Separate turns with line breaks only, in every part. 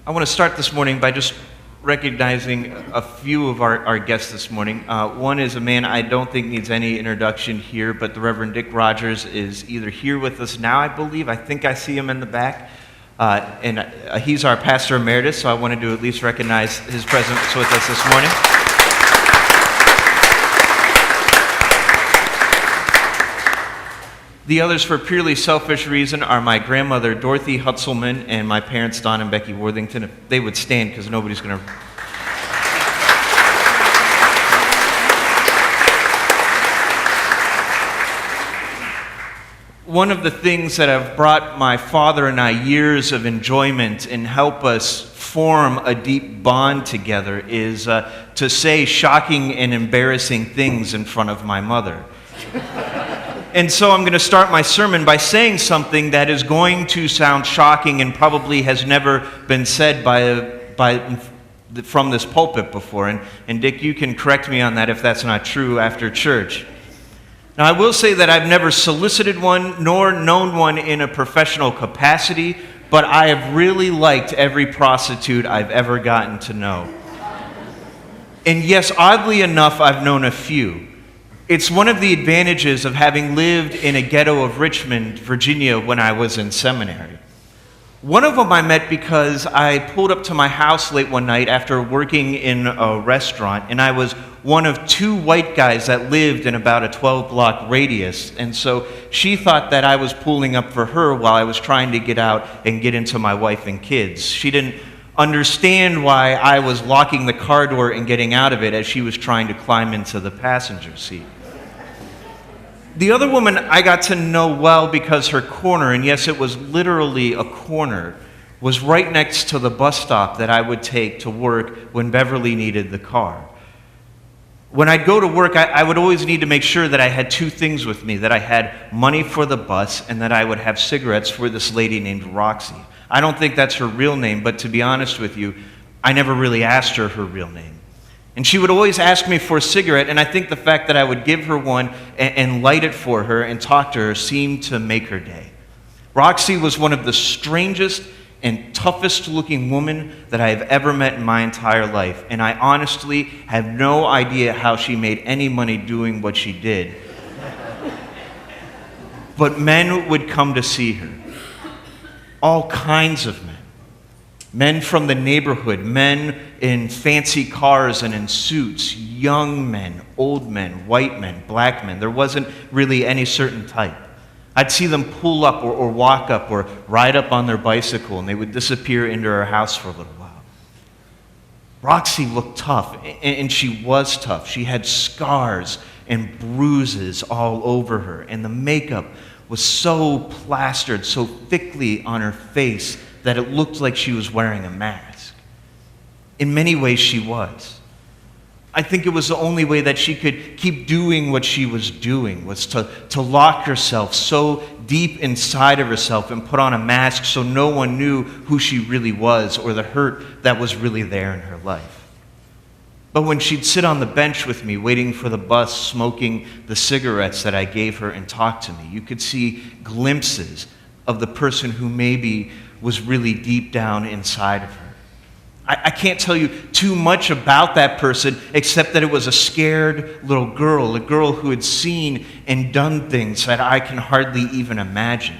I want to start this morning by just recognizing a few of our guests this morning. One is a man I don't think needs any introduction here, but the Reverend Dick Rogers is either here with us now, I believe. I think I see him in the back. And he's our pastor emeritus, so I wanted to at least recognize his presence with us this morning. The others, for purely selfish reason, are my grandmother, Dorothy Hutzelman, and my parents, Don and Becky Worthington. If they would stand, because nobody's going to... One of the things that have brought my father and I years of enjoyment and help us form a deep bond together is to say shocking and embarrassing things in front of my mother. And so I'm going to start my sermon by saying something that is going to sound shocking and probably has never been said from this pulpit before. And Dick, you can correct me on that if that's not true after church. Now, I will say that I've never solicited one nor known one in a professional capacity, but I have really liked every prostitute I've ever gotten to know. And yes, oddly enough, I've known a few. It's one of the advantages of having lived in a ghetto of Richmond, Virginia, when I was in seminary. One of them I met because I pulled up to my house late one night after working in a restaurant, and I was one of two white guys that lived in about a 12-block radius, and so she thought that I was pulling up for her while I was trying to get out and get into my wife and kids. She didn't understand why I was locking the car door and getting out of it as she was trying to climb into the passenger seat. The other woman I got to know well because her corner, and yes, it was literally a corner, was right next to the bus stop that I would take to work when Beverly needed the car. When I'd go to work, I would always need to make sure that I had two things with me, that I had money for the bus and that I would have cigarettes for this lady named Roxy. I don't think that's her real name, but to be honest with you, I never really asked her real name. And she would always ask me for a cigarette, and I think the fact that I would give her one and light it for her and talk to her seemed to make her day. Roxy was one of the strangest and toughest looking women that I have ever met in my entire life, and I honestly have no idea how she made any money doing what she did. But men would come to see her. All kinds of men. Men from the neighborhood, men in fancy cars and in suits, young men, old men, white men, black men. There wasn't really any certain type. I'd see them pull up or walk up or ride up on their bicycle, and they would disappear into our house for a little while. Roxy looked tough, and she was tough. She had scars and bruises all over her, and the makeup was so plastered, so thickly on her face that it looked like she was wearing a mask. In many ways, she was. I think it was the only way that she could keep doing what she was doing, was to lock herself so deep inside of herself and put on a mask so no one knew who she really was or the hurt that was really there in her life. But when she'd sit on the bench with me, waiting for the bus, smoking the cigarettes that I gave her and talk to me, you could see glimpses of the person who maybe was really deep down inside of her. I can't tell you too much about that person except that it was a scared little girl, a girl who had seen and done things that I can hardly even imagine.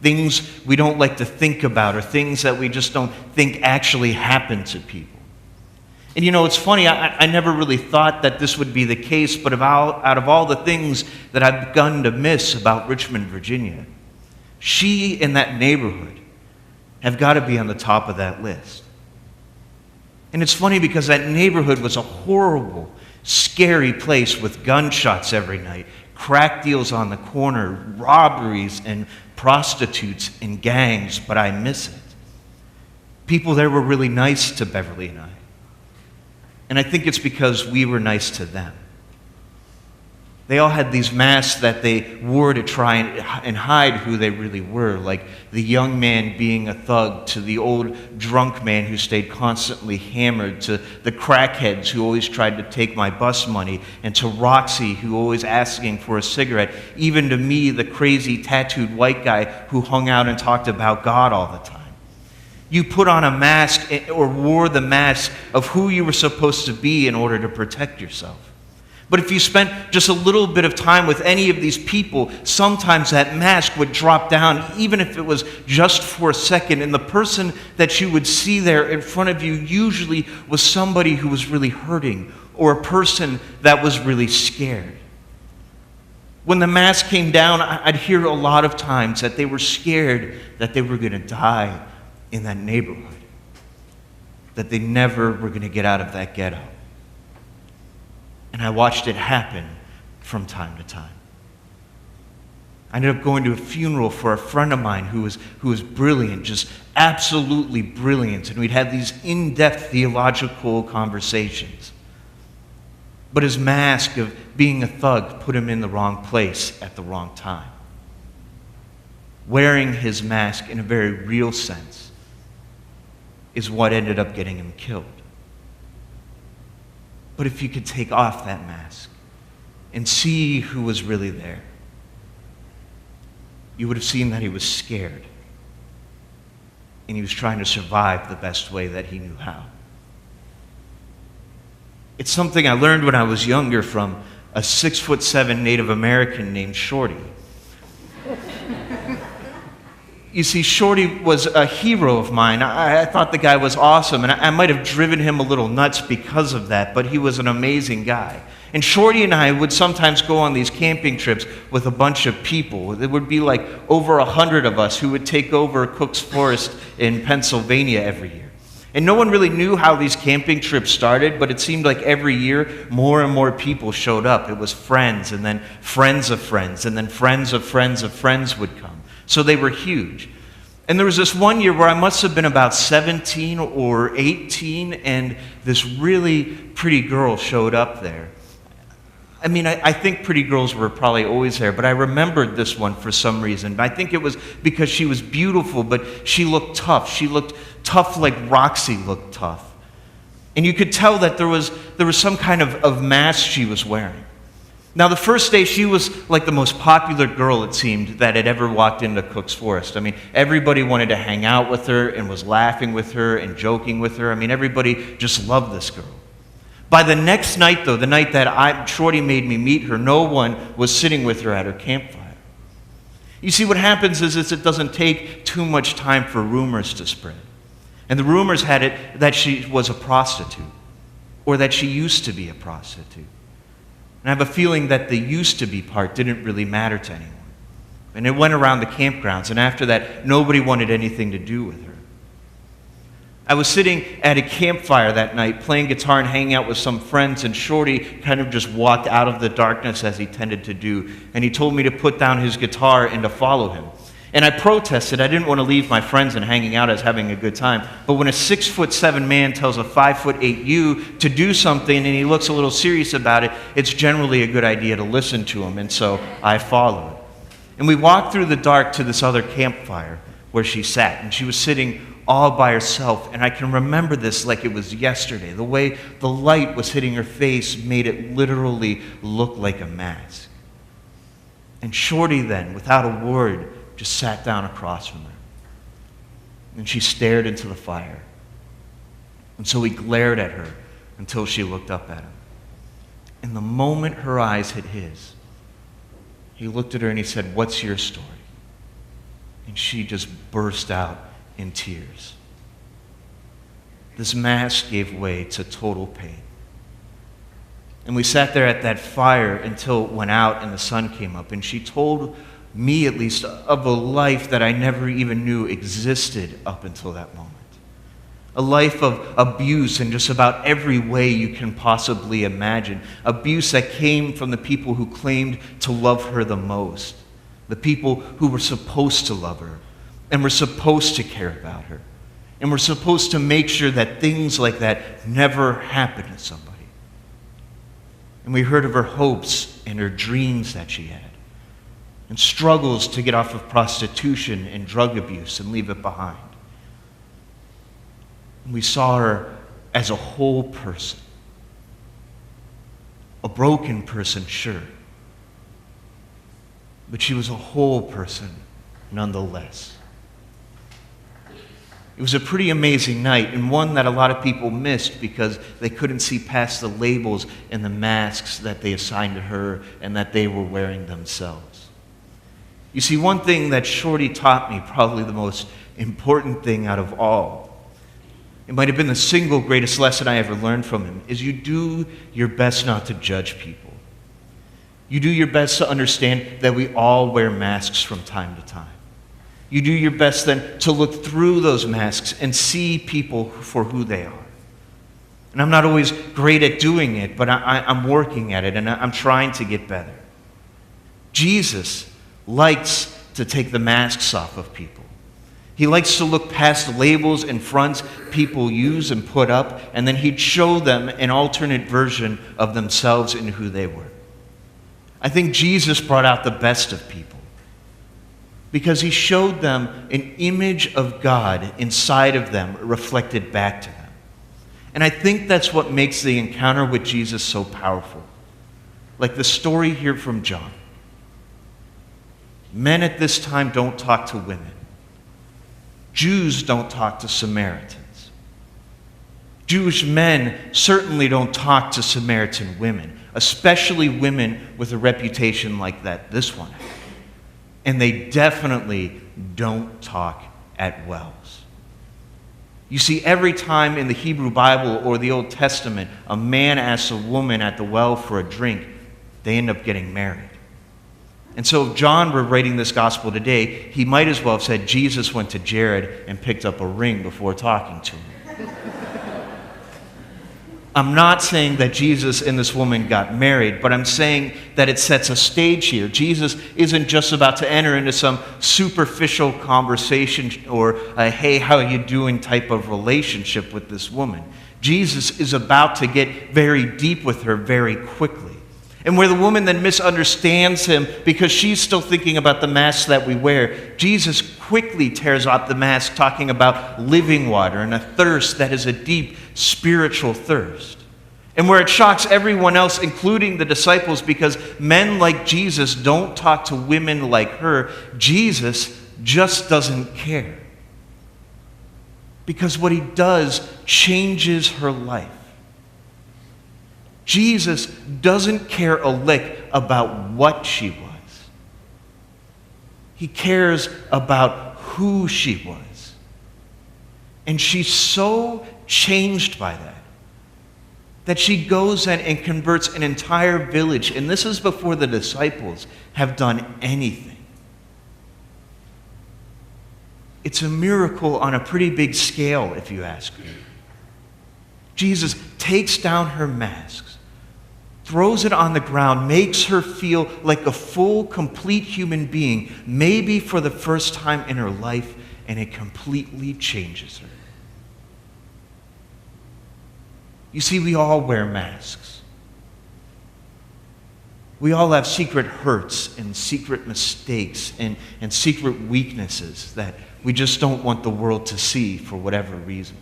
Things we don't like to think about or things that we just don't think actually happen to people. And you know, it's funny, I never really thought that this would be the case, but out of all the things that I've begun to miss about Richmond, Virginia, she and that neighborhood have got to be on the top of that list. And it's funny because that neighborhood was a horrible, scary place with gunshots every night, crack deals on the corner, robberies and prostitutes and gangs, but I miss it. People there were really nice to Beverly and I. And I think it's because we were nice to them. They all had these masks that they wore to try and hide who they really were, like the young man being a thug, to the old drunk man who stayed constantly hammered, to the crackheads who always tried to take my bus money, and to Roxy, who always asking for a cigarette, even to me, the crazy tattooed white guy who hung out and talked about God all the time. You put on a mask or wore the mask of who you were supposed to be in order to protect yourself. But if you spent just a little bit of time with any of these people, sometimes that mask would drop down, even if it was just for a second. And the person that you would see there in front of you usually was somebody who was really hurting or a person that was really scared. When the mask came down, I'd hear a lot of times that they were scared that they were going to die in that neighborhood, that they never were going to get out of that ghetto. And I watched it happen from time to time. I ended up going to a funeral for a friend of mine who was brilliant, just absolutely brilliant, and we'd have these in-depth theological conversations. But his mask of being a thug put him in the wrong place at the wrong time. Wearing his mask in a very real sense is what ended up getting him killed. But if you could take off that mask and see who was really there, you would have seen that he was scared. And he was trying to survive the best way that he knew how. It's something I learned when I was younger from a 6'7" Native American named Shorty. You see, Shorty was a hero of mine. I thought the guy was awesome, and I might have driven him a little nuts because of that, but he was an amazing guy. And Shorty and I would sometimes go on these camping trips with a bunch of people. There would be like over 100 of us who would take over Cook's Forest in Pennsylvania every year. And no one really knew how these camping trips started, but it seemed like every year more and more people showed up. It was friends, and then friends of friends, and then friends of friends of friends would come. So they were huge. And there was this one year where I must have been about 17 or 18, and this really pretty girl showed up there. I mean, I think pretty girls were probably always there, but I remembered this one for some reason. I think it was because she was beautiful, but she looked tough. She looked tough like Roxy looked tough. And you could tell that there was some kind of mask she was wearing. Now, the first day, she was like the most popular girl, it seemed, that had ever walked into Cook's Forest. I mean, everybody wanted to hang out with her and was laughing with her and joking with her. I mean, everybody just loved this girl. By the next night, though, the night that Shorty made me meet her, no one was sitting with her at her campfire. You see, what happens is it doesn't take too much time for rumors to spread. And the rumors had it that she was a prostitute, or that she used to be a prostitute. And I have a feeling that the used to be part didn't really matter to anyone. And it went around the campgrounds, and after that, nobody wanted anything to do with her. I was sitting at a campfire that night, playing guitar and hanging out with some friends, and Shorty kind of just walked out of the darkness as he tended to do, and he told me to put down his guitar and to follow him. And I protested. I didn't want to leave my friends and hanging out as having a good time. But when a 6'7" man tells a 5'8" you to do something and he looks a little serious about it, it's generally a good idea to listen to him. And so I followed. And we walked through the dark to this other campfire where she sat. And she was sitting all by herself. And I can remember this like it was yesterday. The way the light was hitting her face made it literally look like a mask. And Shorty then, without a word, just sat down across from her. And she stared into the fire. And so he glared at her until she looked up at him. And the moment her eyes hit his, he looked at her and he said, "What's your story?" And she just burst out in tears. This mask gave way to total pain. And we sat there at that fire until it went out and the sun came up. And she told me, at least, of a life that I never even knew existed up until that moment. A life of abuse in just about every way you can possibly imagine. Abuse that came from the people who claimed to love her the most. The people who were supposed to love her and were supposed to care about her. And were supposed to make sure that things like that never happened to somebody. And we heard of her hopes and her dreams that she had. And struggles to get off of prostitution and drug abuse and leave it behind. And we saw her as a whole person. A broken person, sure. But she was a whole person nonetheless. It was a pretty amazing night, and one that a lot of people missed because they couldn't see past the labels and the masks that they assigned to her and that they were wearing themselves. You see, one thing that Shorty taught me, probably the most important thing out of all, it might have been the single greatest lesson I ever learned from him, is you do your best not to judge people. You do your best to understand that we all wear masks from time to time. You do your best then to look through those masks and see people for who they are. And I'm not always great at doing it, but I'm working at it, and I'm trying to get better. Jesus likes to take the masks off of people. He likes to look past labels and fronts people use and put up, and then he'd show them an alternate version of themselves and who they were. I think Jesus brought out the best of people, because he showed them an image of God inside of them reflected back to them. And I think that's what makes the encounter with Jesus so powerful. Like the story here from John. Men at this time don't talk to women. Jews don't talk to Samaritans. Jewish men certainly don't talk to Samaritan women, especially women with a reputation like this one had. And they definitely don't talk at wells. You see, every time in the Hebrew Bible or the Old Testament, a man asks a woman at the well for a drink, they end up getting married. And so if John were writing this gospel today, he might as well have said Jesus went to Jared and picked up a ring before talking to him. I'm not saying that Jesus and this woman got married, but I'm saying that it sets a stage here. Jesus isn't just about to enter into some superficial conversation or a hey, how you doing type of relationship with this woman. Jesus is about to get very deep with her very quickly. And where the woman then misunderstands him because she's still thinking about the mask that we wear, Jesus quickly tears off the mask, talking about living water and a thirst that is a deep spiritual thirst. And where it shocks everyone else, including the disciples, because men like Jesus don't talk to women like her, Jesus just doesn't care. Because what he does changes her life. Jesus doesn't care a lick about what she was. He cares about who she was. And she's so changed by that she goes in and converts an entire village. And this is before the disciples have done anything. It's a miracle on a pretty big scale, if you ask me. Jesus takes down her masks, throws it on the ground, makes her feel like a full, complete human being, maybe for the first time in her life, and it completely changes her. You see, we all wear masks. We all have secret hurts and secret mistakes and secret weaknesses that we just don't want the world to see for whatever reason.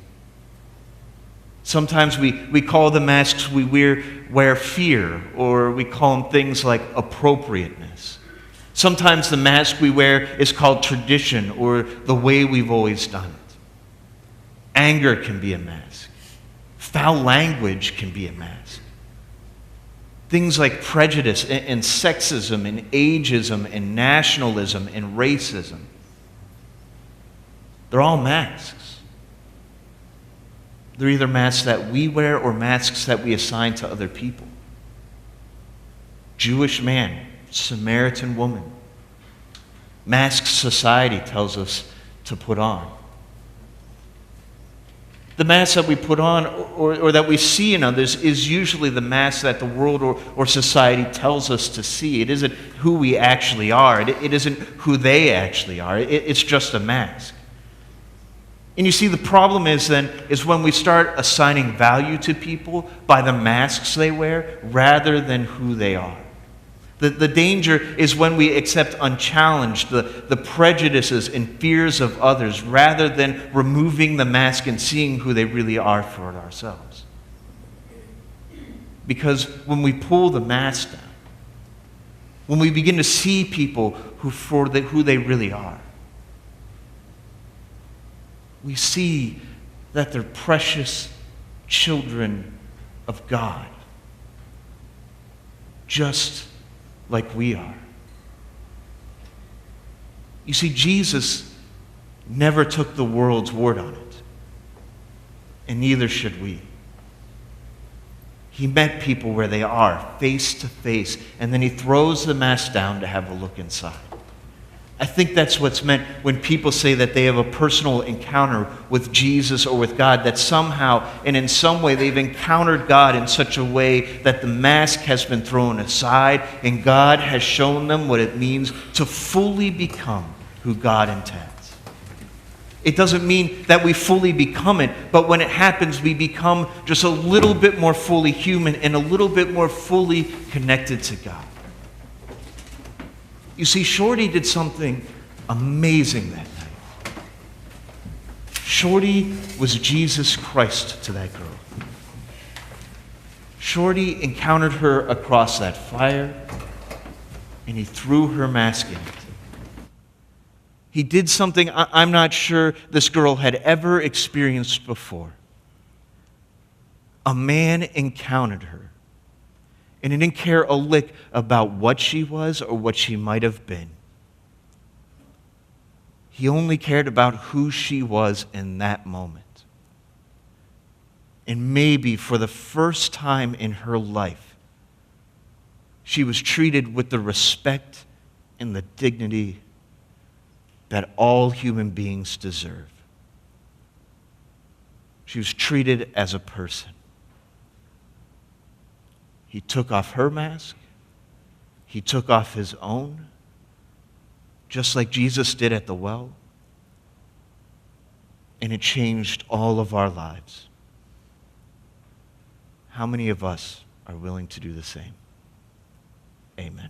Sometimes we call the masks we wear fear, or we call them things like appropriateness. Sometimes the mask we wear is called tradition or the way we've always done it. Anger can be a mask. Foul language can be a mask. Things like prejudice and sexism and ageism and nationalism and racism. They're all masks. They're either masks that we wear or masks that we assign to other people. Jewish man, Samaritan woman. Masks society tells us to put on. The mask that we put on or that we see in others is usually the mask that the world or society tells us to see. It isn't who we actually are. It isn't who they actually are. It's just a mask. And you see, the problem is when we start assigning value to people by the masks they wear rather than who they are. The danger is when we accept unchallenged the prejudices and fears of others rather than removing the mask and seeing who they really are for ourselves. Because when we pull the mask down, when we begin to see people who they really are, we see that they're precious children of God, just like we are. You see, Jesus never took the world's word on it, and neither should we. He met people where they are, face to face, and then he throws the mask down to have a look inside. I think that's what's meant when people say that they have a personal encounter with Jesus or with God, that somehow and in some way they've encountered God in such a way that the mask has been thrown aside and God has shown them what it means to fully become who God intends. It doesn't mean that we fully become it, but when it happens, we become just a little bit more fully human and a little bit more fully connected to God. You see, Shorty did something amazing that night. Shorty was Jesus Christ to that girl. Shorty encountered her across that fire, and he threw her mask in it. He did something I'm not sure this girl had ever experienced before. A man encountered her, and he didn't care a lick about what she was or what she might have been. He only cared about who she was in that moment. And maybe for the first time in her life, she was treated with the respect and the dignity that all human beings deserve. She was treated as a person. He took off her mask. He took off his own, just like Jesus did at the well. And it changed all of our lives. How many of us are willing to do the same? Amen.